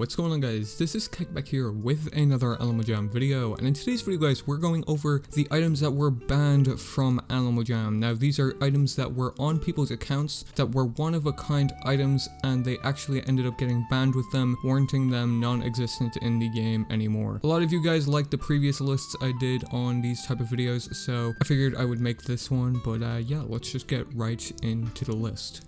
what's going on guys? This is Kickback here with another Animal Jam video, and in today's video guys we're going over the items that were banned from Animal Jam. Now these are items that were on people's accounts that were one-of-a-kind items and they actually ended up getting banned with them, warranting them non-existent in the game anymore. A lot of you guys liked the previous lists I did on these type of videos, so I figured I would make this one, but yeah, let's just get right into the list.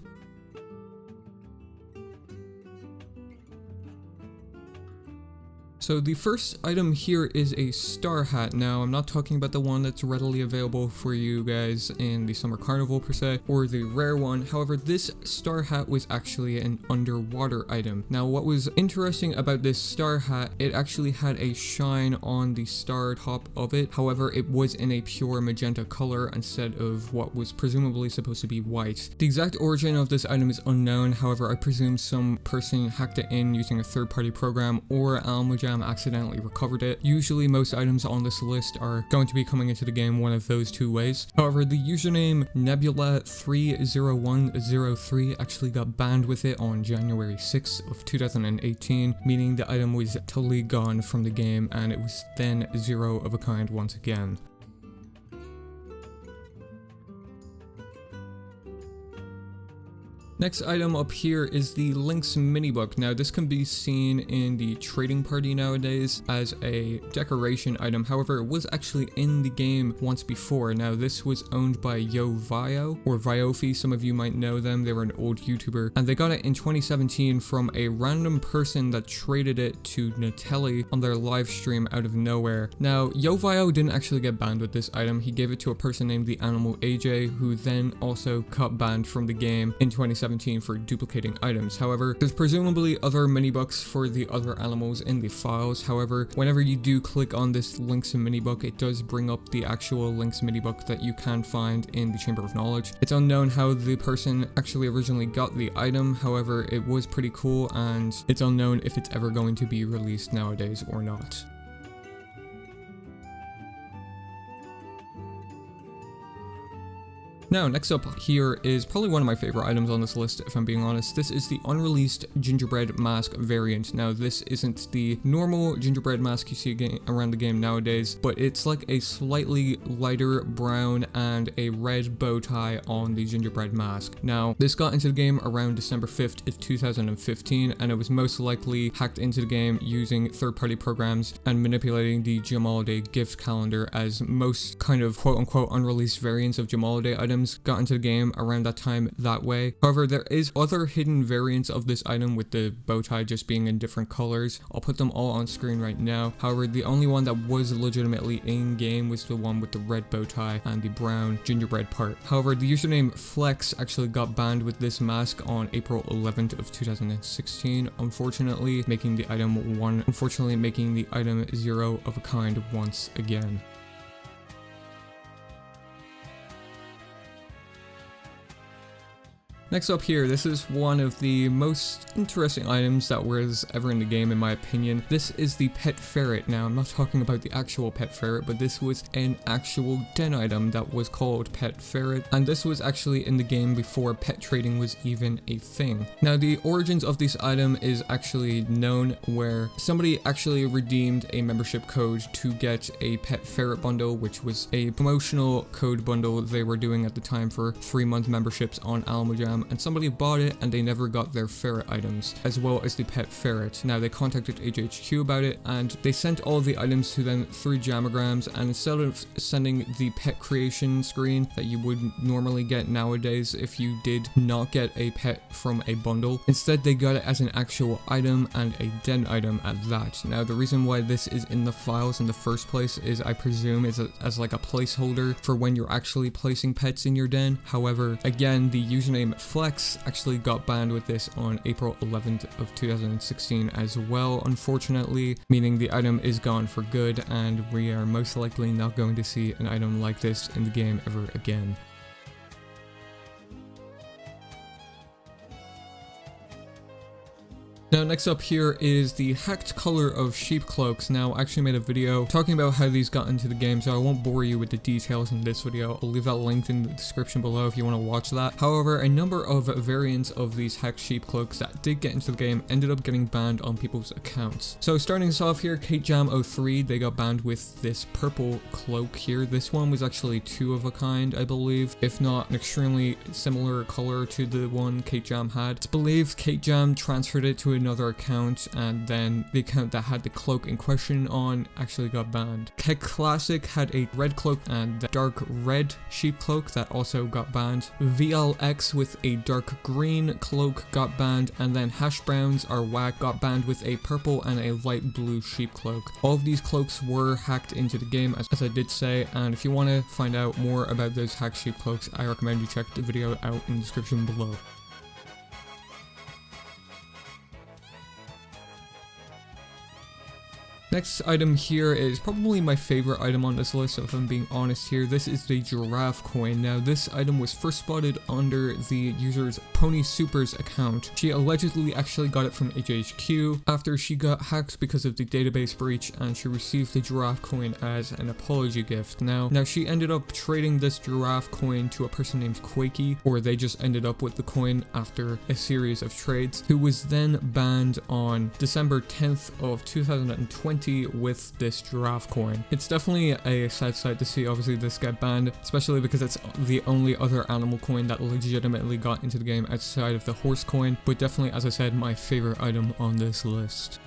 So the first item here is a star hat. Now I'm not talking about the one that's readily available for you guys in the summer carnival per se, or the rare one. However, this star hat was actually an underwater item. Now what was interesting about this star hat, it actually had a shine on the star top of it. However, it was in a pure magenta color instead of what was presumably supposed to be white. The exact origin of this item is unknown. However, I presume some person hacked it in using a third-party program, or Animal Jam accidentally recovered it. Usually most items on this list are going to be coming into the game one of those two ways. However, the username Nebula30103 actually got banned with it on January 6th of 2018, meaning the item was totally gone from the game and it was then zero of a kind once again. Next item up here is the Lynx Minibook. Now this can be seen in the trading party nowadays as a decoration item. However, it was actually in the game once before. Now this was owned by YoVio or Viofi, some of you might know them. They were an old YouTuber and they got it in 2017 from a random person that traded it to Natelli on their live stream out of nowhere. Now YoVio didn't actually get banned with this item. He gave it to a person named the Animal AJ, who then also got banned from the game in 2017 for duplicating items. However, there's presumably other mini books for the other animals in the files. However, whenever you do click on this Lynx Minibook, it does bring up the actual Lynx Minibook that you can find in the Chamber of Knowledge. It's unknown how the person actually originally got the item. However, it was pretty cool and it's unknown if it's ever going to be released nowadays or not. Now, next up here is probably one of my favorite items on this list, if I'm being honest. This is the unreleased Gingerbread Mask variant. Now, this isn't the normal Gingerbread Mask you see around the game nowadays, but it's like a slightly lighter brown and a red bow tie on the Gingerbread Mask. Now, this got into the game around December 5th of 2015, and it was most likely hacked into the game using third-party programs and manipulating the Jam-Holiday gift calendar, as most kind of quote-unquote unreleased variants of Jam-Holiday items got into the game around that time that way. However, there is other hidden variants of this item with the bow tie just being in different colors. I'll put them all on screen right now. However, the only one that was legitimately in game was the one with the red bow tie and the brown gingerbread part. However, the username Flex actually got banned with this mask on April 11th of 2016, unfortunately making the item zero of a kind once again. Next up here, this is one of the most interesting items that was ever in the game in my opinion. This is the pet ferret. Now I'm not talking about the actual pet ferret, but this was an actual den item that was called pet ferret, and this was actually in the game before pet trading was even a thing. Now the origins of this item is actually known, where somebody actually redeemed a membership code to get a pet ferret bundle, which was a promotional code bundle they were doing at the time for 3-month memberships on Animal Jam. And somebody bought it and they never got their ferret items, as well as the pet ferret. Now they contacted HHQ about it and they sent all the items to them through Jamagrams, and instead of sending the pet creation screen that you would normally get nowadays if you did not get a pet from a bundle, instead they got it as an actual item, and a den item at that. Now the reason why this is in the files in the first place is, I presume, is as like a placeholder for when you're actually placing pets in your den. However, again, the username Flex actually got banned with this on April 11th of 2016 as well, unfortunately, meaning the item is gone for good and we are most likely not going to see an item like this in the game ever again. Now Now next up here is the hacked color of sheep cloaks. Now I actually made a video talking about how these got into the game, so I won't bore you with the details in this video. I'll leave that linked in the description below if you want to watch that. However, a number of variants of these hacked sheep cloaks that did get into the game ended up getting banned on people's accounts. So starting us off here, KateJam03, they got banned with this purple cloak here. This one was actually two of a kind, I believe, if not an extremely similar color to the one KateJam had. It's believed KateJam transferred it to another account, and then the account that had the cloak in question on actually got banned. Keg Classic had a red cloak and the dark red sheep cloak that also got banned. VLX with a dark green cloak got banned, and then Hash Browns are whack got banned with a purple and a light blue sheep cloak. All of these cloaks were hacked into the game, as I did say, and if you want to find out more about those hacked sheep cloaks, I recommend you check the video out in the description below. Next item here is probably my favorite item on this list, if I'm being honest here. This is the Giraffe Coin. Now this item was first spotted under the user's Pony Supers account. She allegedly actually got it from HHQ after she got hacked because of the database breach, and she received the Giraffe Coin as an apology gift. Now she ended up trading this Giraffe Coin to a person named Quakey, or they just ended up with the coin after a series of trades, who was then banned on December 10th of 2020 with this Giraffe Coin. It's definitely a sad sight to see obviously this get banned, especially because it's the only other animal coin that legitimately got into the game outside of the horse coin, but definitely, as I said, my favorite item on this list.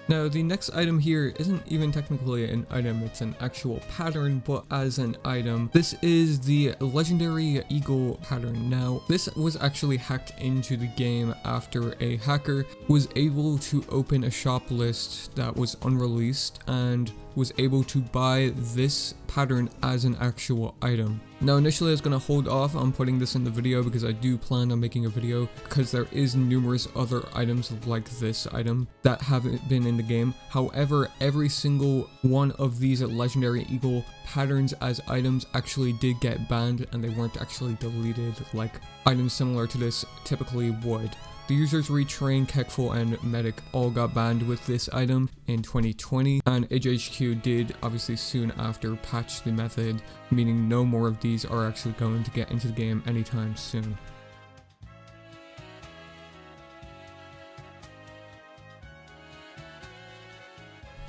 Now the next item here isn't even technically an item, it's an actual pattern, but as an item. This is the legendary eagle pattern. Now this was actually hacked into the game after a hacker was able to open a shop list that was unreleased and was able to buy this pattern as an actual item. Now initially I was going to hold off on putting this in the video because I do plan on making a video, because there is numerous other items like this item that haven't been in the game. However, every single one of these legendary eagle patterns as items actually did get banned, and they weren't actually deleted like items similar to this typically would. The users Retrain, Kekful, and Medic all got banned with this item in 2020, and HHQ did obviously soon after patch the method, meaning no more of these are actually going to get into the game anytime soon.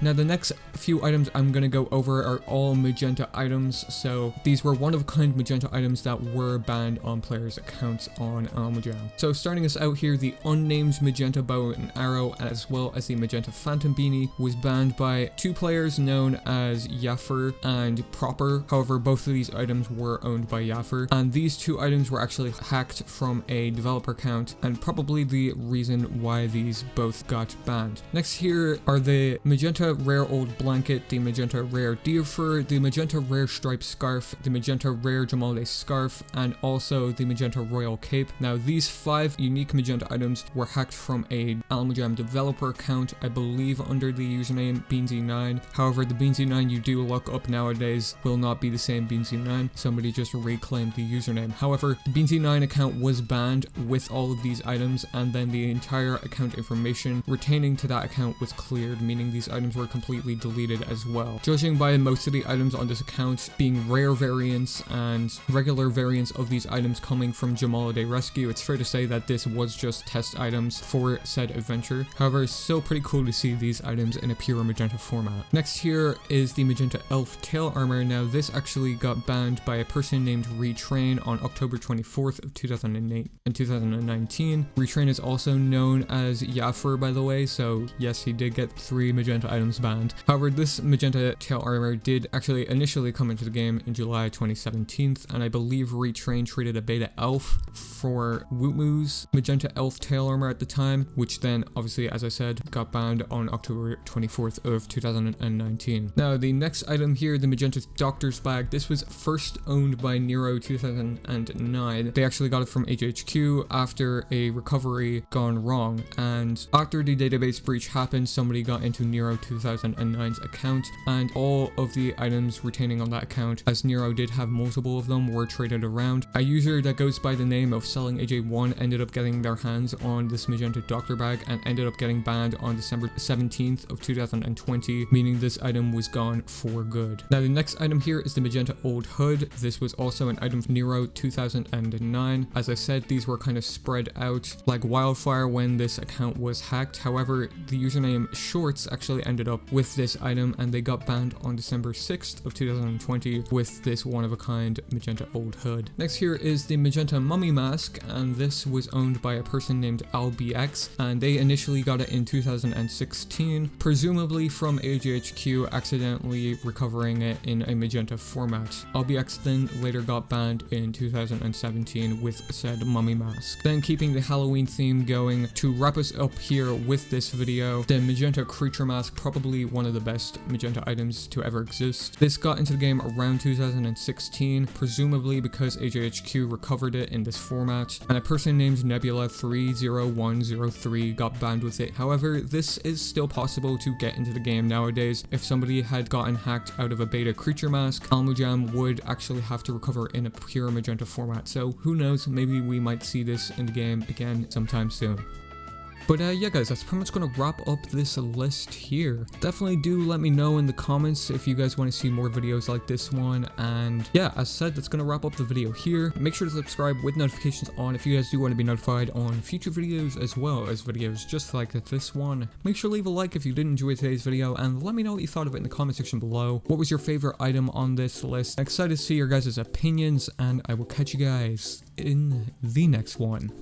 Now the next few items I'm going to go over are all Magenta items, so these were one-of-a-kind Magenta items that were banned on players' accounts on Almajam. So starting us out here, the unnamed Magenta Bow and Arrow, as well as the Magenta Phantom Beanie, was banned by two players known as Yaffer and Proper. However, both of these items were owned by Yaffer, and these two items were actually hacked from a developer account, and probably the reason why these both got banned. Next here are the Magenta Rare Old Blanket, the Magenta Rare Deer Fur, the Magenta Rare Striped Scarf, the Magenta Rare Jamalde Scarf, and also the Magenta Royal Cape. Now these 5 unique Magenta items were hacked from a Almajam developer account, I believe under the username Beansy9. However, the Beansy9 you do look up nowadays will not be the same Beansy9. Somebody just reclaimed the username. However, the Beansy9 account was banned with all of these items, and then the entire account information retaining to that account was cleared, meaning these items were completely deleted as well. Judging by most of the items on this account being rare variants and regular variants of these items coming from Jamalade Rescue, it's fair to say that this was just test items for said adventure. However, it's still pretty cool to see these items in a pure Magenta format. Next here is the Magenta Elf Tail Armor. Now this actually got banned by a person named Retrain on October 24th of 2008 and 2019. Retrain is also known as Yaffer, by the way, so yes, he did get 3 Magenta items banned. However, this Magenta Tail Armor did actually initially come into the game in July 2017, and I believe Retrain traded a beta elf for Wootmoo's Magenta Elf Tail Armor at the time, which then obviously, as I said, got banned on October 24th of 2019. Now the next item here, the Magenta Doctor's Bag, this was first owned by Nero 2009. They actually got it from HHQ after a recovery gone wrong, and after the database breach happened, somebody got into Nero 2009 2009's account, and all of the items retaining on that account, as Nero did have multiple of them, were traded around. A user that goes by the name of Selling AJ1 ended up getting their hands on this magenta doctor bag and ended up getting banned on December 17th of 2020, meaning this item was gone for good. Now the next item here is the magenta old hood. This was also an item from Nero 2009. As I said, these were kind of spread out like wildfire when this account was hacked. However, the username Shorts actually ended up with this item and they got banned on December 6th of 2020 with this one-of-a-kind magenta old hood. Next here is the magenta mummy mask, and this was owned by a person named LBX, and they initially got it in 2016, presumably from AGHQ accidentally recovering it in a magenta format. LBX then later got banned in 2017 with said mummy mask. Then keeping the Halloween theme going, to wrap us up here with this video, the magenta creature mask, probably one of the best magenta items to ever exist. This got into the game around 2016, presumably because AJHQ recovered it in this format, and a person named Nebula30103 got banned with it. However, this is still possible to get into the game nowadays. If somebody had gotten hacked out of a beta creature mask, Almujam would actually have to recover in a pure magenta format, so who knows, maybe we might see this in the game again sometime soon. But yeah guys, that's pretty much going to wrap up this list here. Definitely do let me know in the comments if you guys want to see more videos like this one, and yeah, as said, that's going to wrap up the video here. Make sure to subscribe with notifications on if you guys do want to be notified on future videos as well as videos just like this one. Make sure to leave a like if you did enjoy today's video, and let me know what you thought of it in the comment section below. What was your favorite item on this list? I'm excited to see your guys' opinions, and I will catch you guys in the next one.